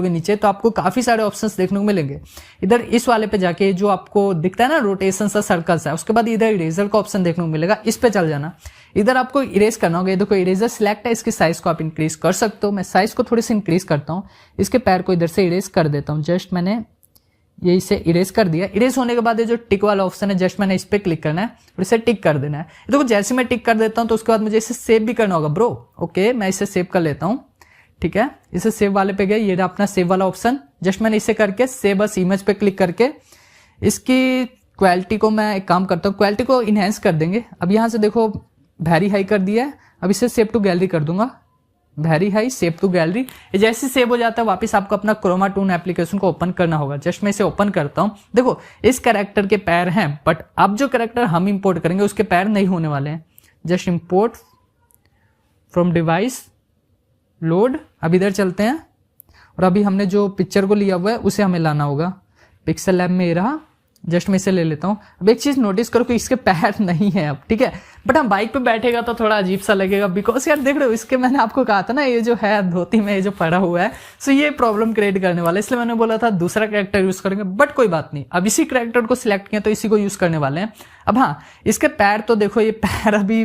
नीचे तो आपको काफी सारे ऑप्शंस देखने को मिलेंगे। इधर इस वाले पे जाके जो आपको दिखता है ना रोटेशन सा सर्कल्स है, उसके बाद इधर इरेजर का ऑप्शन देखने को मिलेगा, इस पे चल जाना। इधर आपको इरेज करना होगा। देखो इरेजर सिलेक्ट है, इसकी साइज को आप इंक्रीज कर सकते हो। मैं साइज को थोड़ी सी इंक्रीज करता हूँ, इसके पैर को इधर से इरेज कर देता हूँ। जस्ट मैंने ये इसे इरेज कर दिया। इरेज होने के बाद ये जो टिक वाला ऑप्शन है, जस्ट मैंने इस पे क्लिक करना है और इसे टिक कर देना है। देखो जैसे मैं टिक कर देता हूँ तो उसके बाद मुझे इसे सेव भी करना होगा ब्रो। ओके, मैं इसे सेव कर लेता हूँ। ठीक है, इसे सेव वाले पे गए, ये रहा अपना सेव वाला ऑप्शन। जस्ट मैंने इसे करके सेव बस इमेज पे क्लिक करके इसकी क्वालिटी को मैं एक काम करता हूँ, क्वालिटी को इनहेंस कर देंगे। अब यहाँ से देखो वेरी हाई कर दिया है। अब इसे सेव टू गैलरी कर दूंगा, very high save to gallery. जैसे सेव हो जाता है वापस आपको अपना क्रोमा टून एप्लीकेशन को ओपन करना होगा। जस्ट मैं इसे ओपन करता हूँ। देखो इस कैरेक्टर के पैर हैं, बट अब जो कैरेक्टर हम इंपोर्ट करेंगे उसके पैर नहीं होने वाले हैं। Just import from device load. अब इधर चलते हैं और अभी हमने जो पिक्चर को लिया हुआ है उसे हमें लाना होगा। पिक्सल लैब में ये रहा, जस्ट मैं इसे ले लेता हूँ। अब एक चीज नोटिस करो कि इसके पैर नहीं है अब, ठीक है, बट हम बाइक पे बैठेगा तो थोड़ा अजीब सा लगेगा, बिकॉज यार देख रहे हो इसके, मैंने आपको कहा था ना ये जो है धोती में ये जो पड़ा हुआ है, सो ये प्रॉब्लम क्रिएट करने वाला है, इसलिए मैंने बोला था दूसरा कैरेक्टर यूज करेंगे, बट कोई बात नहीं, अब इसी कैरेक्टर को सिलेक्ट किया तो इसी को यूज करने वाले हैं। अब हाँ, इसके पैर तो देखो ये पैर अभी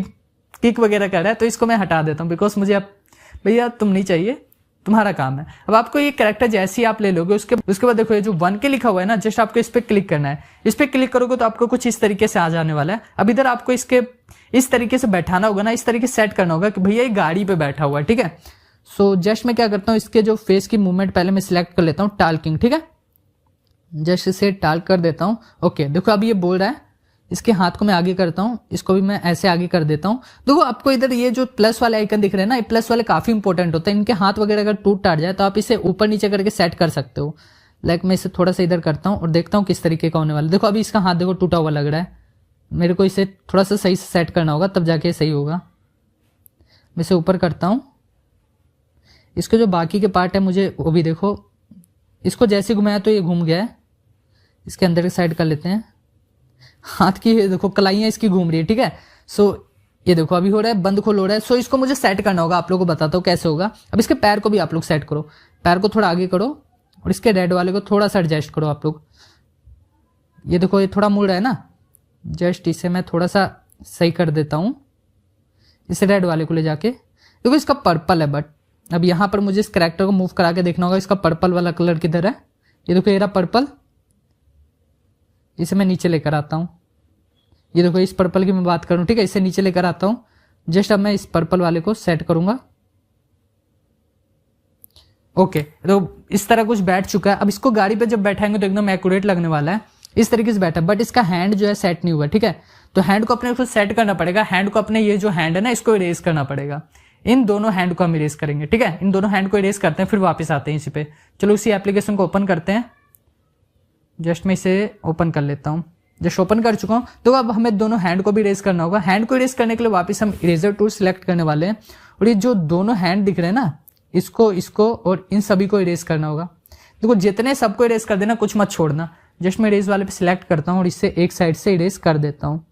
किक वगैरह कर रहा है, तो इसको मैं हटा देता हूँ, बिकॉज मुझे अब भैया तुम नहीं चाहिए, तुम्हारा काम है। अब आपको ये कैरेक्टर जैसे ही आप ले लोगे उसके बाद देखो ये जो 1 के लिखा हुआ है ना, जस्ट आपको इस पे क्लिक करना है। इस पे क्लिक करोगे तो आपको कुछ इस तरीके से आ जाने वाला है। अब इधर आपको इसके इस तरीके से बैठाना होगा ना, इस तरीके से सेट करना होगा कि भैया ये गाड़ी पे बैठा हुआ है, ठीक है। सो जस्ट मैं क्या करता हूँ, इसके जो फेस की मूवमेंट पहले मैं सिलेक्ट कर लेता हूँ, टाल्किंग, ठीक है, जस्ट इसे टाल्क कर देता हूँ। ओके, देखो अभी ये बोल रहा है, इसके हाथ को मैं आगे करता हूँ, इसको भी मैं ऐसे आगे कर देता हूँ। देखो आपको इधर ये जो प्लस वाले आइकन दिख रहे हैं ना, ये प्लस वाले काफी इंपॉर्टेंट होते हैं। इनके हाथ वगैरह अगर टूट टाट जाए तो आप इसे ऊपर नीचे करके सेट कर सकते हो। लाइक मैं इसे थोड़ा सा इधर करता हूँ और देखता हूँ किस तरीके का होने वाला है। देखो अभी इसका हाथ देखो टूटा हुआ लग रहा है, मेरे को इसे थोड़ा सा सही से सेट करना होगा तब जाके सही होगा। मैं इसे ऊपर करता हूँ, इसके जो बाकी के पार्ट है मुझे वो भी देखो, इसको जैसे घुमाया तो ये घूम गया है, इसके अंदर की साइड कर लेते हैं। हाथ की देखो कलाइयां इसकी घूम रही है, ठीक है। सो ये देखो अभी हो रहा है, बंद खोल हो रहा है। सो इसको मुझे सेट करना होगा, आप लोगों को बताता हूँ कैसे होगा। अब इसके पैर को भी आप लोग सेट करो, पैर को थोड़ा आगे करो और इसके रेड वाले को थोड़ा सा एडजस्ट करो आप लोग। ये देखो ये थोड़ा मुड़ रहा है ना, जस्ट इसे मैं थोड़ा सा सही कर देता हूँ, इसे रेड वाले को ले जाके। देखो इसका पर्पल है, बट अब यहाँ पर मुझे इस कैरेक्टर को मूव करा के देखना होगा इसका पर्पल वाला कलर किधर है। ये देखो ये रहा पर्पल, इसे मैं नीचे लेकर आता हूँ। ये देखो इस पर्पल की मैं बात करूँ, ठीक है, इसे नीचे लेकर आता हूँ। जस्ट अब मैं इस पर्पल वाले को सेट करूंगा। ओके, तो इस तरह कुछ बैठ चुका है। अब इसको गाड़ी पे जब बैठाएंगे तो एकदम एक्यूरेट लगने वाला है, इस तरीके से बैठा, बट इसका हैंड जो है सेट नहीं हुआ, ठीक है। तो हैंड को अपने को सेट करना पड़ेगा, हैंड को अपने ये जो हैंड है ना इसको इरेज करना पड़ेगा। इन दोनों हैंड को हम इरेज करेंगे, ठीक है, इन दोनों हैंड को इरेज करते हैं, फिर वापस आते हैं इसी पे। चलो इसी एप्लीकेशन को ओपन करते हैं। जस्ट मैं इसे ओपन कर लेता हूँ, जस्ट ओपन कर चुका हूँ। तो अब हमें दोनों हैंड को भी इरेज करना होगा। हैंड को इरेज करने के लिए वापस हम इरेजर टूल सिलेक्ट करने वाले हैं और ये जो दोनों हैंड दिख रहे हैं ना, इसको और इन सभी को इरेज करना होगा। देखो जितने सबको इरेज कर देना, कुछ मत छोड़ना। जस्ट मैं इरेज वाले पे सिलेक्ट करता हूँ और इससे एक साइड से इरेज कर देता हूँ।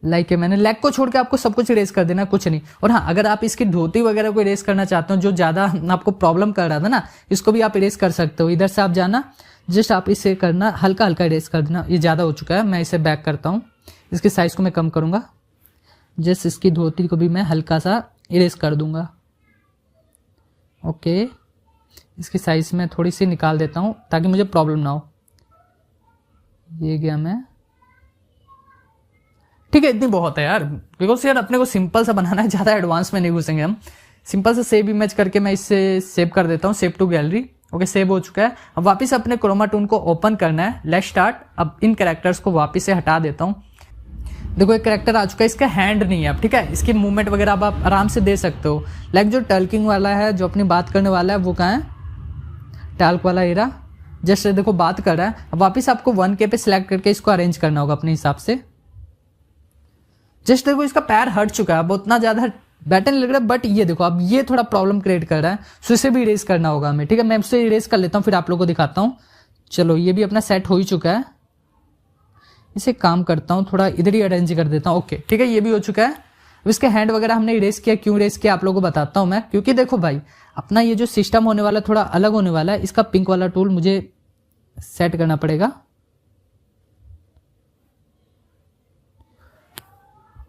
लाइक मैंने लेग को छोड़ के आपको सब कुछ इरेज कर देना, कुछ नहीं। और हाँ, अगर आप इसकी धोती वगैरह को इरेज करना चाहते हो, जो ज्यादा आपको प्रॉब्लम कर रहा था ना, इसको भी आप इरेज कर सकते हो। इधर से आप जाना, जस्ट आप इसे करना, हल्का हल्का इरेज कर देना। ये ज्यादा हो चुका है, मैं इसे बैक करता हूँ, इसके साइज को मैं कम करूंगा। जस्ट इसकी धोती को भी मैं हल्का सा इरेज कर दूंगा। ओके, इसकी साइज में थोड़ी सी निकाल देता हूँ ताकि मुझे प्रॉब्लम ना हो। ये गया मैं, ठीक है, इतनी बहुत है यार, बिकॉज यार अपने को सिंपल सा बनाना है, ज्यादा एडवांस में नहीं घुसेंगे हम। सिंपल से सेव इमेज करके मैं इससे सेव कर देता हूँ, सेव टू गैलरी। ओके, सेव हो चुका है। अब वापस अपने क्रोमा टून को ओपन करना है, लेट्स स्टार्ट। अब इन कैरेक्टर्स को वापस से हटा देता हूँ। देखो एक कैरेक्टर आ चुका है, इसका हैंड नहीं है अब, ठीक है। इसकी मूवमेंट वगैरह अब आप आराम से दे सकते हो। लाइक जो टल्किंग वाला है, जो अपनी बात करने वाला है, वो कहाँ है, टाल्क वाला एरा। जस्ट देखो बात कर रहा है। अब वापस आपको 1K पे सिलेक्ट करके इसको अरेंज करना होगा अपने हिसाब से। जस्ट देखो इसका पैर हट चुका है, अब उतना ज्यादा बेटर नहीं लग रहा है, बट ये देखो अब ये थोड़ा प्रॉब्लम क्रिएट कर रहा है, सो इसे भी इरेज करना होगा हमें, ठीक है। मैं इसे इरेज कर लेता हूँ, फिर आप लोगों को दिखाता हूँ। चलो ये भी अपना सेट हो ही चुका है। इसे काम करता हूँ, थोड़ा इधर ही अरेंज कर देता हूँ। ओके, ठीक है, ये भी हो चुका है। अब इसके हैंड वगैरह हमने इरेज किया, क्यों इरेज किया आप लोगों को बताता हूँ मैं, क्योंकि देखो भाई अपना ये जो सिस्टम होने वाला थोड़ा अलग होने वाला है। इसका पिंक वाला टूल मुझे सेट करना पड़ेगा।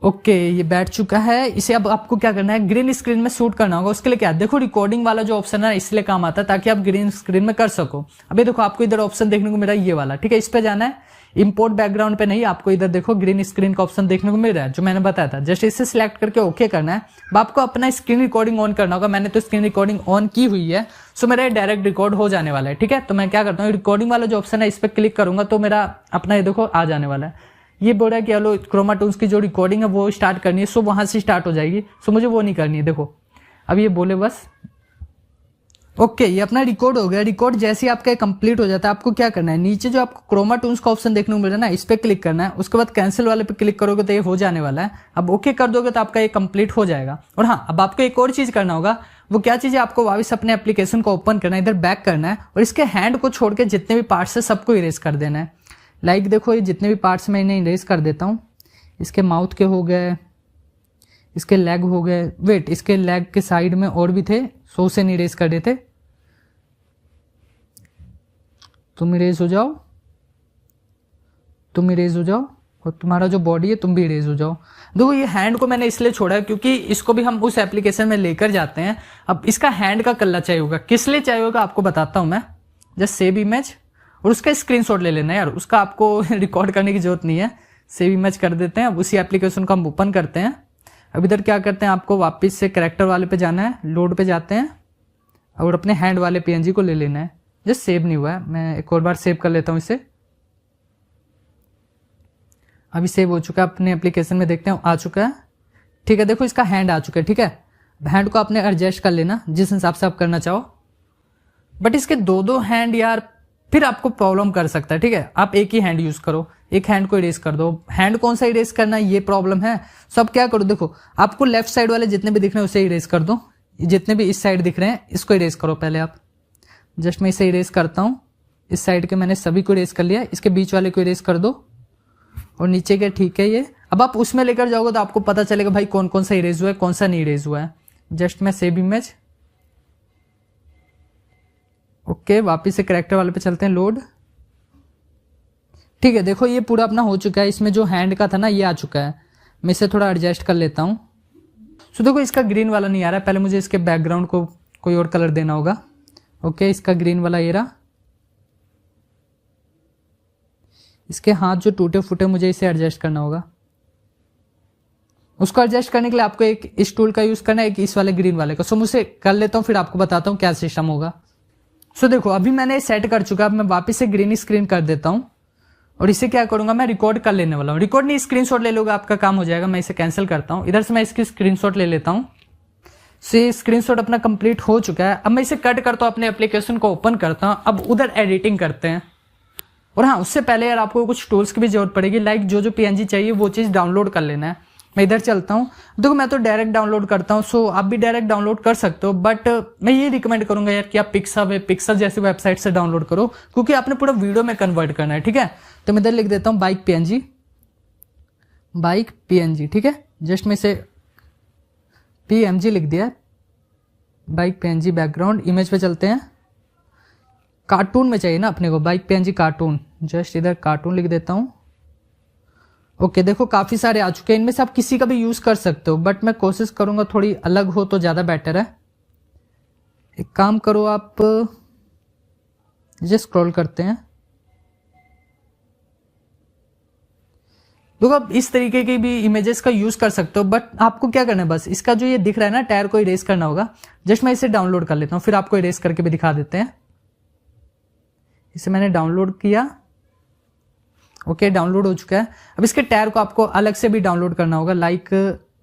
ओके ये बैठ चुका है। इसे अब आपको क्या करना है, ग्रीन स्क्रीन में शूट करना होगा। उसके लिए क्या, देखो रिकॉर्डिंग वाला जो ऑप्शन है इसलिए काम आता है ताकि आप ग्रीन स्क्रीन में कर सको। अभी देखो आपको इधर ऑप्शन देखने को मिल रहा है ये वाला, ठीक है, इस पे जाना है। इंपोर्ट बैकग्राउंड पे नहीं, आपको इधर देखो ग्रीन स्क्रीन का ऑप्शन देखने को मिल रहा है जो मैंने बताया था। जस्ट इसे सिलेक्ट करके ओके करना है। अब आपको अपना स्क्रीन रिकॉर्डिंग ऑन करना होगा। मैंने तो स्क्रीन रिकॉर्डिंग ऑन की हुई है, सो मेरा डायरेक्ट रिकॉर्ड हो जाने वाला है, ठीक है। तो मैं क्या करता हूँ, रिकॉर्डिंग वाला जो ऑप्शन है इस पर क्लिक करूंगा तो मेरा अपना ये देखो आ जाने वाला है। ये बोल रहा है कि हेलो क्रोमा टूल्स की जो रिकॉर्डिंग है वो स्टार्ट करनी है, सो वहां से स्टार्ट हो जाएगी। सो मुझे वो नहीं करनी है। देखो अब ये बोले बस ओके ये अपना रिकॉर्ड हो गया। रिकॉर्ड जैसे ही आपका कंप्लीट हो जाता है आपको क्या करना है, नीचे जो आपको क्रोमा टूल्स का ऑप्शन देखने को मिल रहा है ना, इस पे क्लिक करना है। उसके बाद कैंसिल वाले पे क्लिक करोगे तो ये हो जाने वाला है। अब ओके कर दोगे तो आपका ये कंप्लीट हो जाएगा। और हाँ, अब आपको एक और चीज करना होगा। वो क्या चीज है, आपको वापस अपने एप्लीकेशन को ओपन करना है, इधर बैक करना है और इसके हैंड को छोड़ के जितने भी पार्ट्स है सबको इरेज कर देना है। लाइक देखो ये जितने भी पार्ट्स मैं इन्हें इरेज कर देता हूँ। इसके माउथ के हो गए, इसके लेग हो गए, वेट इसके लेग के साइड में और भी थे, सो से नहीं इरेज कर देते। तुम इरेज हो जाओ, तुम इरेज हो जाओ और तुम्हारा जो बॉडी है तुम भी इरेज हो जाओ। देखो ये हैंड को मैंने इसलिए छोड़ा है क्योंकि इसको भी हम उस एप्लीकेशन में लेकर जाते हैं। अब इसका हैंड का कल्ला चाहिए होगा, किस लिए चाहिए होगा आपको बताता हूं मैं। जस्ट सेव इमेज और उसका स्क्रीनशॉट ले लेना यार, उसका आपको रिकॉर्ड करने की जरूरत नहीं है। सेव इमेज कर देते हैं। अब उसी एप्लीकेशन को हम ओपन करते हैं। अब इधर क्या करते हैं, आपको वापस से कैरेक्टर वाले पे जाना है, लोड पे जाते हैं और अपने हैंड वाले पीएनजी को ले लेना है। जस्ट सेव नहीं हुआ है, मैं एक और बार सेव कर लेता हूं इसे। अभी सेव हो चुका है, अपने एप्लीकेशन में देखते हैं आ चुका है, ठीक है। देखो इसका हैंड आ चुका है, ठीक है। हैंड को आपने एडजस्ट कर लेना जिस हिसाब से आप करना चाहो। बट इसके दो हैंड यार फिर आपको प्रॉब्लम कर सकता है, ठीक है। आप एक ही हैंड यूज करो, एक हैंड को इरेज कर दो। हैंड कौन सा इरेज करना है ये प्रॉब्लम है। सब क्या करो, देखो आपको लेफ्ट साइड वाले जितने भी दिख रहे हैं उसे इरेज कर दो। जितने भी इस साइड दिख रहे हैं इसको इरेज करो पहले आप। जस्ट मैं इसे इरेज करता हूं। इस साइड के मैंने सभी को इरेज कर लिया, इसके बीच वाले को इरेज कर दो और नीचे के, ठीक है। ये अब आप उसमें लेकर जाओगे तो आपको पता चलेगा भाई कौन कौन सा इरेज हुआ है कौन सा नहीं इरेज हुआ है। जस्ट मैं सेव इमेज, ओके वापिस से कैरेक्टर वाले पे चलते हैं, लोड, ठीक है। देखो ये पूरा अपना हो चुका है। इसमें जो हैंड का था ना ये आ चुका है। मैं इसे थोड़ा एडजस्ट कर लेता हूं। सो देखो इसका ग्रीन वाला नहीं आ रहा है, पहले मुझे इसके बैकग्राउंड को कोई और कलर देना होगा। ओके इसका ग्रीन वाला ये रहा। इसके हाथ जो टूटे फूटे मुझे इसे एडजस्ट करना होगा। उसको एडजस्ट करने के लिए आपको एक इस टूल का यूज करना है, एक इस वाले ग्रीन वाले का। सो मुझे कर लेता हूं फिर आपको बताता हूं क्या सिस्टम होगा। सो देखो अभी मैंने सेट कर चुका, अब मैं वापस से ग्रीन स्क्रीन कर देता हूं और इसे क्या करूंगा, मैं रिकॉर्ड कर लेने वाला हूं। रिकॉर्ड नहीं स्क्रीनशॉट ले लोगे आपका काम हो जाएगा। मैं इसे कैंसिल करता हूं, इधर से मैं इसकी स्क्रीनशॉट ले लेता हूं। से स्क्रीनशॉट अपना कंप्लीट हो चुका है। अब मैं इसे कट करता हूं, अपने एप्लीकेशन को ओपन करता हूं। अब उधर एडिटिंग करते हैं। और हाँ उससे पहले यार आपको कुछ टूल्स की भी जरूरत पड़ेगी। लाइक जो पीएनजी चाहिए वो चीज डाउनलोड कर लेना है। मैं इधर चलता हूँ, देखो मैं तो डायरेक्ट डाउनलोड करता हूँ। सो आप भी डायरेक्ट डाउनलोड कर सकते हो, बट मैं ये रिकमेंड करूंगा यार कि आप पिक्सल जैसी वेबसाइट से डाउनलोड करो, क्योंकि आपने पूरा वीडियो में कन्वर्ट करना है, ठीक है। तो मैं इधर लिख देता हूँ बाइक पीएनजी, ठीक है। जस्ट मैं इसे पीएमजी लिख दिया, बाइक पीएनजी। बैकग्राउंड इमेज पे चलते हैं, कार्टून में चाहिए ना अपने को, बाइक पीएनजी कार्टून। जस्ट इधर कार्टून लिख देता हूँ। ओके देखो काफी सारे आ चुके हैं, इनमें से आप किसी का भी यूज कर सकते हो, बट मैं कोशिश करूंगा थोड़ी अलग हो तो ज्यादा बेटर है। एक काम करो आप, जस्ट स्क्रॉल करते हैं। देखो आप इस तरीके की भी इमेजेस का यूज कर सकते हो, बट आपको क्या करना है, बस इसका जो ये दिख रहा है ना टायर को इरेज करना होगा। जस्ट मैं इसे डाउनलोड कर लेता हूं, फिर आपको इरेज करके भी दिखा देते हैं। इसे मैंने डाउनलोड किया, ओके डाउनलोड हो चुका है। अब इसके टायर को आपको अलग से भी डाउनलोड करना होगा, लाइक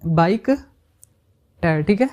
बाइक टायर, ठीक है।